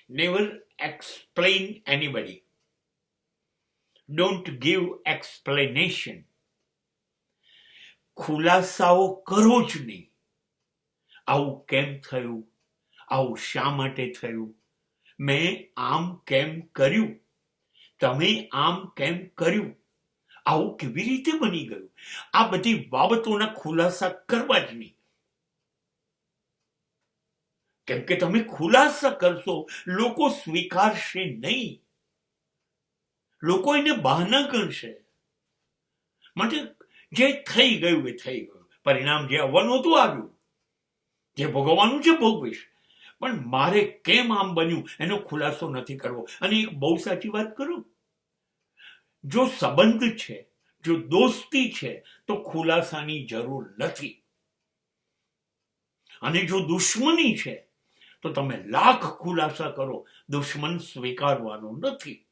Never explain anybody. Don't give explanation. ખુલાસાઓ કરો જ નહીં. આવું કેમ થયું, આવું શા માટે થયું, મેં આમ કેમ કર્યું, તમે આમ કેમ કર્યું, આવું કેવી રીતે બની ગયું, આ બધી બાબતોના ખુલાસા કરવા જ નહીં. કેમ કે તમે ખુલાસા કરશો, લોકો સ્વીકારશે નહીં, લોકો એને બહાના ગણશે. માટે જે થઈ ગયું એ થઈ ગયું, પરિણામ જે આવવાનું હતું આવ્યું, જે ભોગવવાનું છે ભોગવીશ, પણ મારે કેમ આમ બન્યું એનો ખુલાસો નથી કરવો. અને એક બહુ સાચી વાત કરું, જો સંબંધ છે, જો દોસ્તી છે, તો ખુલાસાની જરૂર નથી. અને જો દુશ્મની છે તો તમે લાખ ખુલાસા કરો, દુશ્મન સ્વીકારવાનો નથી.